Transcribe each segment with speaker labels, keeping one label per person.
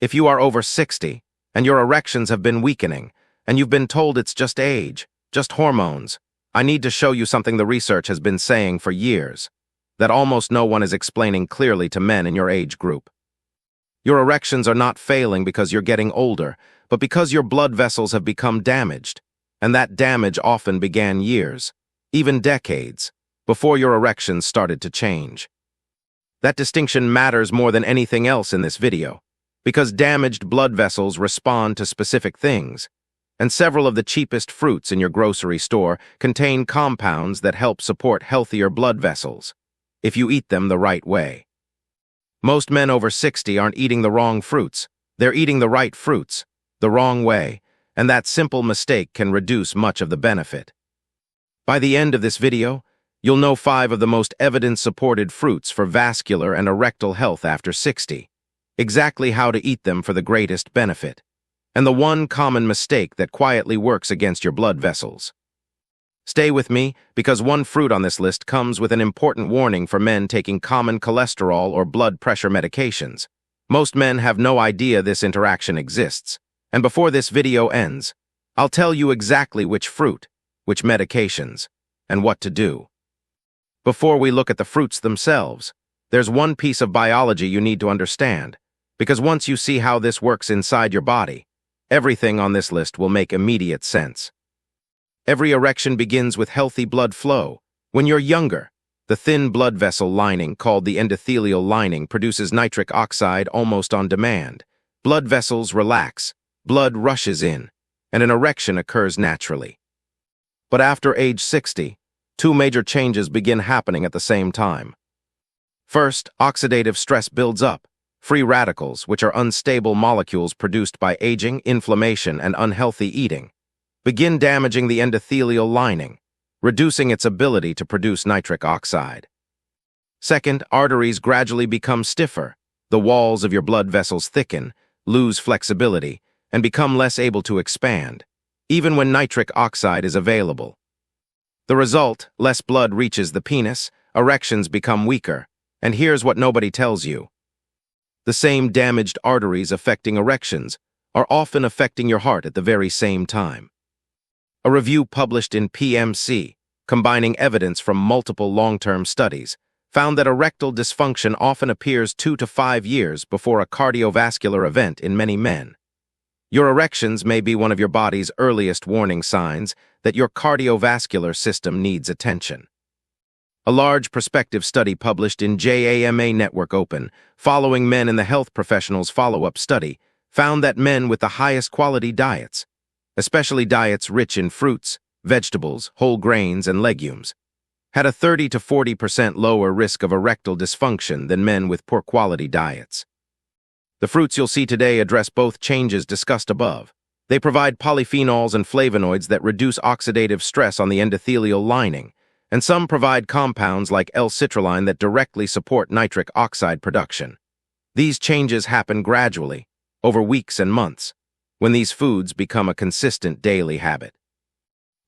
Speaker 1: If you are over 60, and your erections have been weakening, and you've been told it's just age, just hormones, I need to show you something the research has been saying for years, that almost no one is explaining clearly to men in your age group. Your erections are not failing because you're getting older, but because your blood vessels have become damaged, and that damage often began years, even decades, before your erections started to change. That distinction matters more than anything else in this video, because damaged blood vessels respond to specific things, and several of the cheapest fruits in your grocery store contain compounds that help support healthier blood vessels, if you eat them the right way. Most men over 60 aren't eating the wrong fruits, they're eating the right fruits, the wrong way, and that simple mistake can reduce much of the benefit. By the end of this video, you'll know 5 of the most evidence-supported fruits for vascular and erectile health after 60, exactly how to eat them for the greatest benefit, and the one common mistake that quietly works against your blood vessels. Stay with me, because one fruit on this list comes with an important warning for men taking common cholesterol or blood pressure medications. Most men have no idea this interaction exists, and before this video ends, I'll tell you exactly which fruit, which medications, and what to do. Before we look at the fruits themselves, there's one piece of biology you need to understand, because once you see how this works inside your body, everything on this list will make immediate sense. Every erection begins with healthy blood flow. When you're younger, the thin blood vessel lining called the endothelial lining produces nitric oxide almost on demand. Blood vessels relax, blood rushes in, and an erection occurs naturally. But after age 60, 2 major changes begin happening at the same time. First, oxidative stress builds up. Free radicals, which are unstable molecules produced by aging, inflammation, and unhealthy eating, begin damaging the endothelial lining, reducing its ability to produce nitric oxide. Second, arteries gradually become stiffer. The walls of your blood vessels thicken, lose flexibility, and become less able to expand, even when nitric oxide is available. The result, less blood reaches the penis, erections become weaker, and here's what nobody tells you. The same damaged arteries affecting erections are often affecting your heart at the very same time. A review published in PMC, combining evidence from multiple long-term studies, found that erectile dysfunction often appears 2 to 5 years before a cardiovascular event in many men. Your erections may be one of your body's earliest warning signs that your cardiovascular system needs attention. A large prospective study published in JAMA Network Open, following men in the health professionals' follow-up study, found that men with the highest quality diets, especially diets rich in fruits, vegetables, whole grains, and legumes, had a 30 to 40% lower risk of erectile dysfunction than men with poor quality diets. The fruits you'll see today address both changes discussed above. They provide polyphenols and flavonoids that reduce oxidative stress on the endothelial lining, and some provide compounds like L-citrulline that directly support nitric oxide production. These changes happen gradually, over weeks and months, when these foods become a consistent daily habit.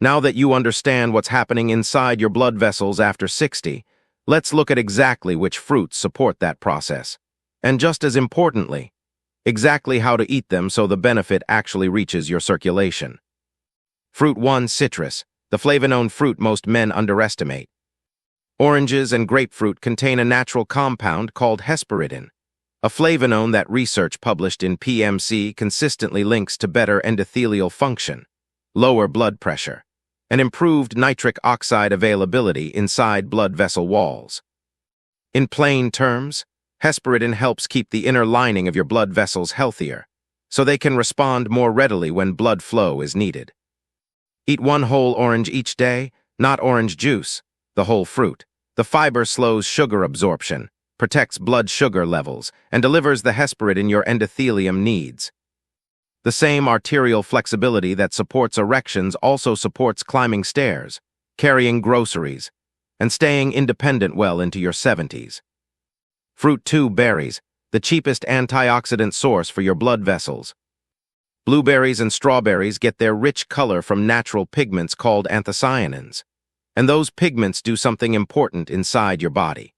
Speaker 1: Now that you understand what's happening inside your blood vessels after 60, let's look at exactly which fruits support that process. And just as importantly, exactly how to eat them so the benefit actually reaches your circulation. Fruit 1. Citrus, the flavonone fruit most men underestimate. Oranges and grapefruit contain a natural compound called hesperidin, a flavonone that research published in PMC consistently links to better endothelial function, lower blood pressure, and improved nitric oxide availability inside blood vessel walls. In plain terms, hesperidin helps keep the inner lining of your blood vessels healthier, so they can respond more readily when blood flow is needed. Eat 1 whole orange each day, not orange juice, the whole fruit. The fiber slows sugar absorption, protects blood sugar levels, and delivers the hesperidin your endothelium needs. The same arterial flexibility that supports erections also supports climbing stairs, carrying groceries, and staying independent well into your 70s. Fruit 2. Berries, the cheapest antioxidant source for your blood vessels. Blueberries and strawberries get their rich color from natural pigments called anthocyanins, and those pigments do something important inside your body.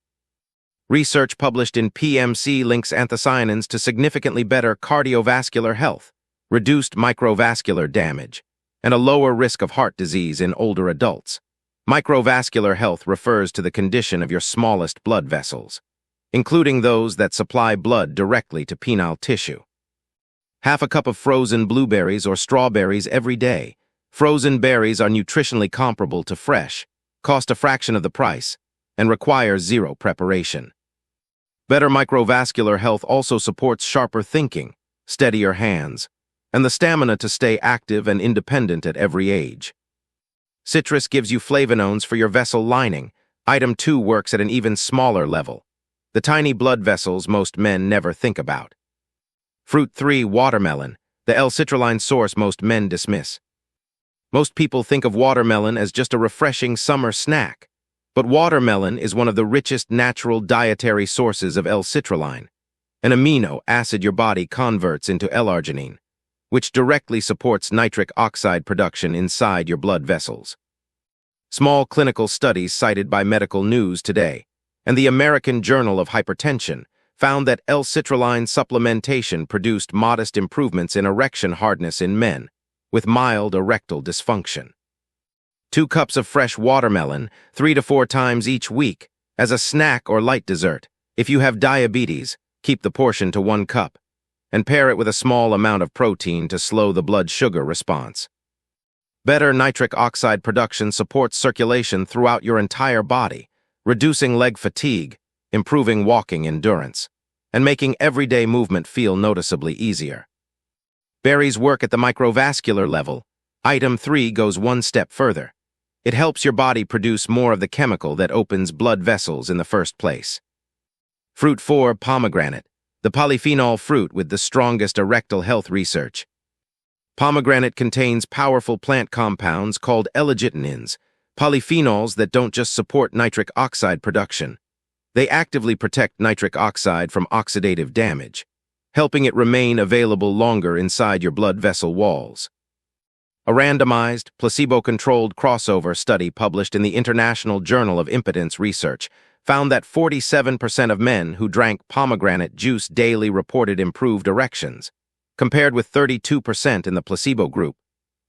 Speaker 1: Research published in PMC links anthocyanins to significantly better cardiovascular health, reduced microvascular damage, and a lower risk of heart disease in older adults. Microvascular health refers to the condition of your smallest blood vessels, including those that supply blood directly to penile tissue. Half a cup of frozen blueberries or strawberries every day. Frozen berries are nutritionally comparable to fresh, cost a fraction of the price, and require zero preparation. Better microvascular health also supports sharper thinking, steadier hands, and the stamina to stay active and independent at every age. Citrus gives you flavonoids for your vessel lining. Item 2 works at an even smaller level, the tiny blood vessels most men never think about. Fruit 3, watermelon, the L-citrulline source most men dismiss. Most people think of watermelon as just a refreshing summer snack, but watermelon is one of the richest natural dietary sources of L-citrulline, an amino acid your body converts into L-arginine, which directly supports nitric oxide production inside your blood vessels. Small clinical studies cited by Medical News Today and the American Journal of Hypertension found that L-citrulline supplementation produced modest improvements in erection hardness in men with mild erectile dysfunction. 2 cups of fresh watermelon 3 to 4 times each week as a snack or light dessert. If you have diabetes, keep the portion to 1 cup and pair it with a small amount of protein to slow the blood sugar response. Better nitric oxide production supports circulation throughout your entire body, reducing leg fatigue, improving walking endurance, and making everyday movement feel noticeably easier. Berries work at the microvascular level. Item 3 goes one step further. It helps your body produce more of the chemical that opens blood vessels in the first place. Fruit 4, pomegranate, the polyphenol fruit with the strongest erectile health research. Pomegranate contains powerful plant compounds called L-arginines, polyphenols that don't just support nitric oxide production. They actively protect nitric oxide from oxidative damage, helping it remain available longer inside your blood vessel walls. A randomized, placebo-controlled crossover study published in the International Journal of Impotence Research found that 47% of men who drank pomegranate juice daily reported improved erections, compared with 32% in the placebo group.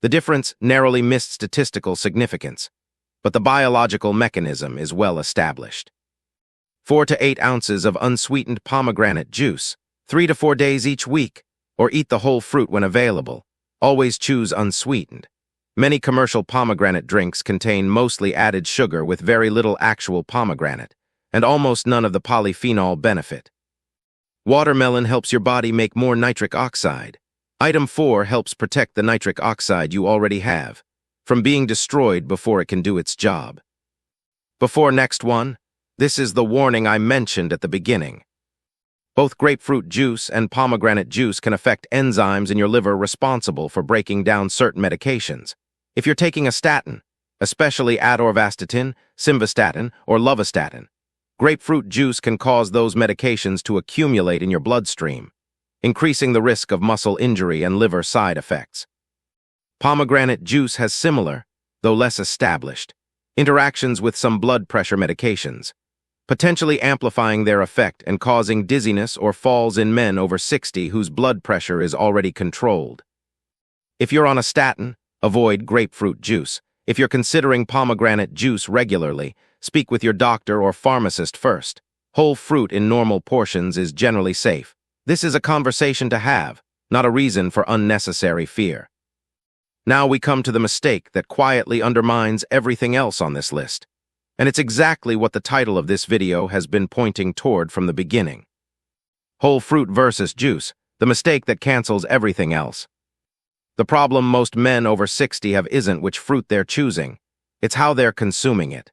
Speaker 1: The difference narrowly missed statistical significance, but the biological mechanism is well established. 4 to 8 ounces of unsweetened pomegranate juice, 3 to 4 days each week, or eat the whole fruit when available. Always choose unsweetened. Many commercial pomegranate drinks contain mostly added sugar with very little actual pomegranate, and almost none of the polyphenol benefit. Watermelon helps your body make more nitric oxide. Item 4 helps protect the nitric oxide you already have from being destroyed before it can do its job. Before next one, this is the warning I mentioned at the beginning. Both grapefruit juice and pomegranate juice can affect enzymes in your liver responsible for breaking down certain medications. If you're taking a statin, especially atorvastatin, simvastatin, or lovastatin, grapefruit juice can cause those medications to accumulate in your bloodstream, increasing the risk of muscle injury and liver side effects. Pomegranate juice has similar, though less established, interactions with some blood pressure medications, potentially amplifying their effect and causing dizziness or falls in men over 60 whose blood pressure is already controlled. If you're on a statin, avoid grapefruit juice. If you're considering pomegranate juice regularly, speak with your doctor or pharmacist first. Whole fruit in normal portions is generally safe. This is a conversation to have, not a reason for unnecessary fear. Now we come to the mistake that quietly undermines everything else on this list. And it's exactly what the title of this video has been pointing toward from the beginning. Whole fruit versus juice, the mistake that cancels everything else. The problem most men over 60 have isn't which fruit they're choosing, it's how they're consuming it.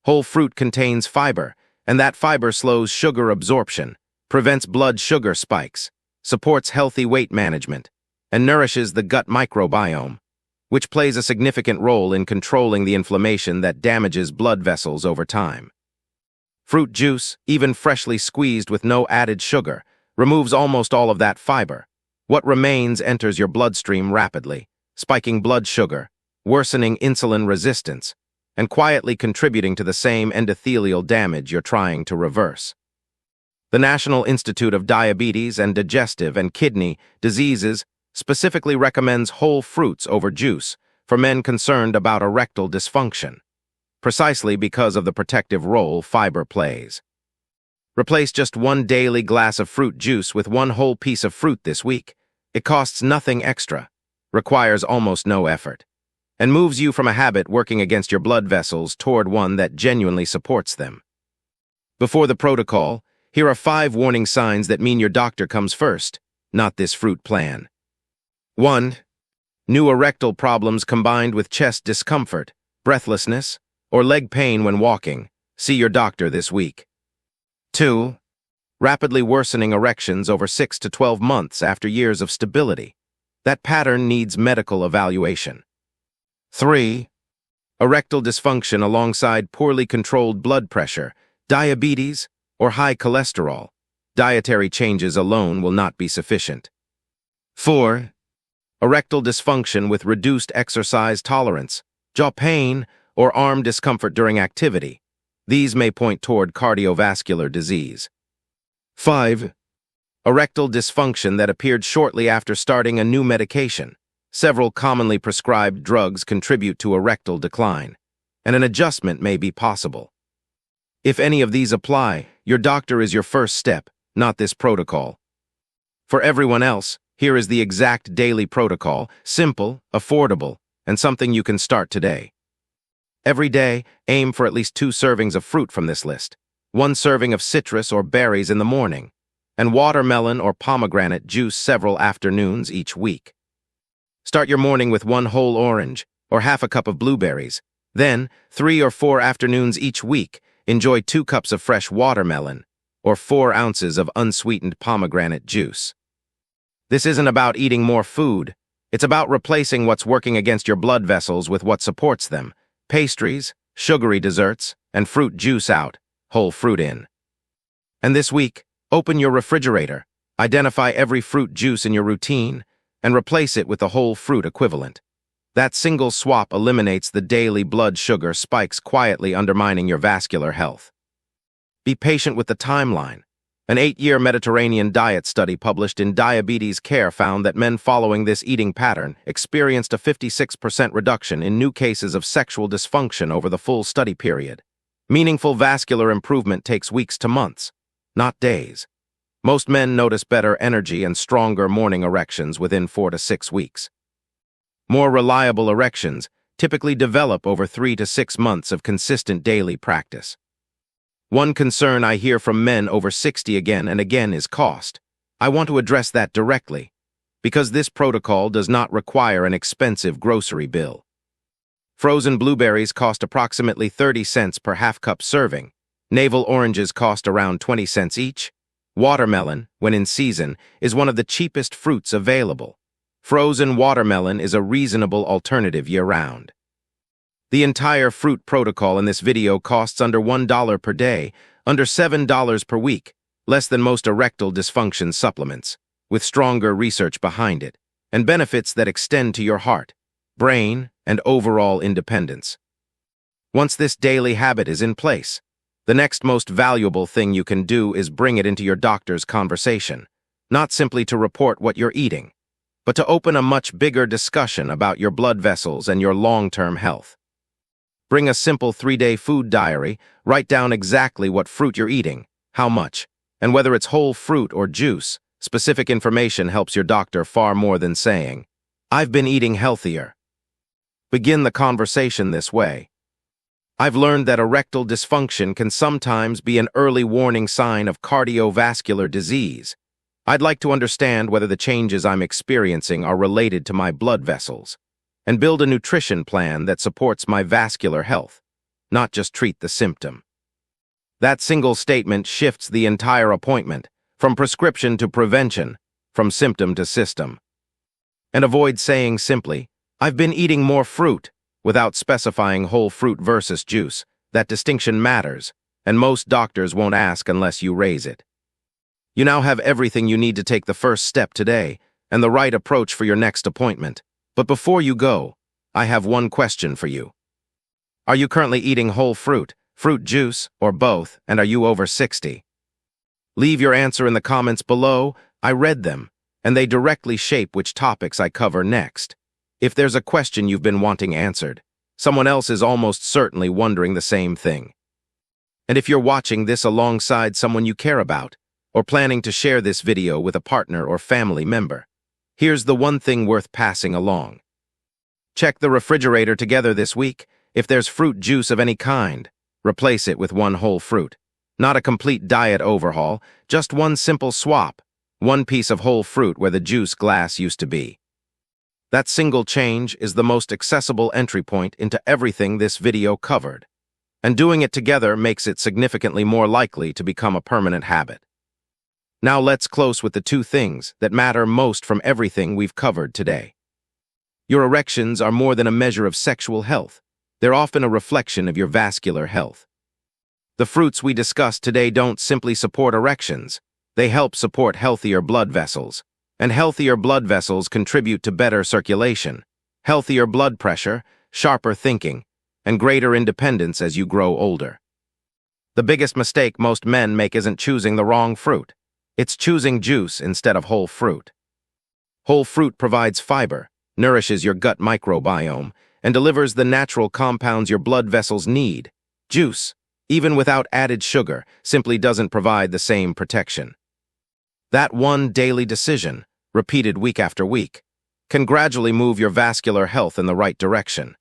Speaker 1: Whole fruit contains fiber, and that fiber slows sugar absorption, prevents blood sugar spikes, supports healthy weight management, and nourishes the gut microbiome, which plays a significant role in controlling the inflammation that damages blood vessels over time. Fruit juice, even freshly squeezed with no added sugar, removes almost all of that fiber. What remains enters your bloodstream rapidly, spiking blood sugar, worsening insulin resistance, and quietly contributing to the same endothelial damage you're trying to reverse. The National Institute of Diabetes and Digestive and Kidney Diseases specifically recommends whole fruits over juice for men concerned about erectile dysfunction, precisely because of the protective role fiber plays. Replace just one daily glass of fruit juice with one whole piece of fruit this week. It costs nothing extra, requires almost no effort, and moves you from a habit working against your blood vessels toward one that genuinely supports them. Before the protocol, here are 5 warning signs that mean your doctor comes first, not this fruit plan. 1. New erectile problems combined with chest discomfort, breathlessness, or leg pain when walking. See your doctor this week. 2. Rapidly worsening erections over 6 to 12 months after years of stability. That pattern needs medical evaluation. 3. Erectile dysfunction alongside poorly controlled blood pressure, diabetes, or high cholesterol. Dietary changes alone will not be sufficient. 4. Erectile dysfunction with reduced exercise tolerance, jaw pain, or arm discomfort during activity. These may point toward cardiovascular disease. 5. Erectile dysfunction that appeared shortly after starting a new medication. Several commonly prescribed drugs contribute to erectile decline, and an adjustment may be possible. If any of these apply, your doctor is your first step, not this protocol. For everyone else, here is the exact daily protocol, simple, affordable, and something you can start today. Every day, aim for at least 2 servings of fruit from this list, 1 serving of citrus or berries in the morning, and watermelon or pomegranate juice several afternoons each week. Start your morning with 1 whole orange or half a cup of blueberries. Then, 3 or 4 afternoons each week, enjoy 2 cups of fresh watermelon or 4 ounces of unsweetened pomegranate juice. This isn't about eating more food. It's about replacing what's working against your blood vessels with what supports them. Pastries, sugary desserts, and fruit juice out, whole fruit in. And this week, open your refrigerator, identify every fruit juice in your routine, and replace it with the whole fruit equivalent. That single swap eliminates the daily blood sugar spikes quietly undermining your vascular health. Be patient with the timeline. An 8-year Mediterranean diet study published in Diabetes Care found that men following this eating pattern experienced a 56% reduction in new cases of sexual dysfunction over the full study period. Meaningful vascular improvement takes weeks to months, not days. Most men notice better energy and stronger morning erections within 4 to 6 weeks. More reliable erections typically develop over 3 to 6 months of consistent daily practice. One concern I hear from men over 60 again and again is cost. I want to address that directly, because this protocol does not require an expensive grocery bill. Frozen blueberries cost approximately 30 cents per half-cup serving. Navel oranges cost around 20 cents each. Watermelon, when in season, is one of the cheapest fruits available. Frozen watermelon is a reasonable alternative year-round. The entire fruit protocol in this video costs under $1 per day, under $7 per week, less than most erectile dysfunction supplements, with stronger research behind it, and benefits that extend to your heart, brain, and overall independence. Once this daily habit is in place, the next most valuable thing you can do is bring it into your doctor's conversation, not simply to report what you're eating, but to open a much bigger discussion about your blood vessels and your long-term health. Bring a simple 3-day food diary, write down exactly what fruit you're eating, how much, and whether it's whole fruit or juice. Specific information helps your doctor far more than saying, "I've been eating healthier." Begin the conversation this way. I've learned that erectile dysfunction can sometimes be an early warning sign of cardiovascular disease. I'd like to understand whether the changes I'm experiencing are related to my blood vessels, and build a nutrition plan that supports my vascular health, not just treat the symptom. That single statement shifts the entire appointment, from prescription to prevention, from symptom to system. And avoid saying simply, "I've been eating more fruit," without specifying whole fruit versus juice. That distinction matters, and most doctors won't ask unless you raise it. You now have everything you need to take the first step today, and the right approach for your next appointment. But before you go, I have one question for you. Are you currently eating whole fruit, fruit juice, or both, and are you over 60? Leave your answer in the comments below. I read them, and they directly shape which topics I cover next. If there's a question you've been wanting answered, someone else is almost certainly wondering the same thing. And if you're watching this alongside someone you care about, or planning to share this video with a partner or family member, here's the one thing worth passing along. Check the refrigerator together this week. If there's fruit juice of any kind, replace it with one whole fruit. Not a complete diet overhaul, just one simple swap, one piece of whole fruit where the juice glass used to be. That single change is the most accessible entry point into everything this video covered, and doing it together makes it significantly more likely to become a permanent habit. Now let's close with the two things that matter most from everything we've covered today. Your erections are more than a measure of sexual health. They're often a reflection of your vascular health. The fruits we discussed today don't simply support erections. They help support healthier blood vessels. And healthier blood vessels contribute to better circulation, healthier blood pressure, sharper thinking, and greater independence as you grow older. The biggest mistake most men make isn't choosing the wrong fruit. It's choosing juice instead of whole fruit. Whole fruit provides fiber, nourishes your gut microbiome, and delivers the natural compounds your blood vessels need. Juice, even without added sugar, simply doesn't provide the same protection. That one daily decision, repeated week after week, can gradually move your vascular health in the right direction.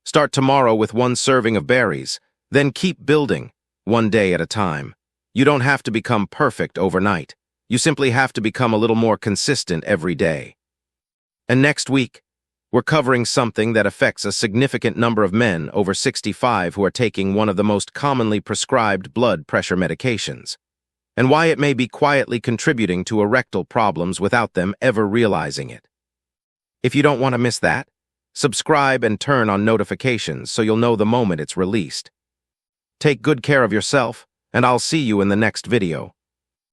Speaker 1: Start tomorrow with one serving of berries, then keep building, one day at a time. You don't have to become perfect overnight. You simply have to become a little more consistent every day. And next week, we're covering something that affects a significant number of men over 65 who are taking one of the most commonly prescribed blood pressure medications, and why it may be quietly contributing to erectile problems without them ever realizing it. If you don't want to miss that, subscribe and turn on notifications so you'll know the moment it's released. Take good care of yourself, and I'll see you in the next video.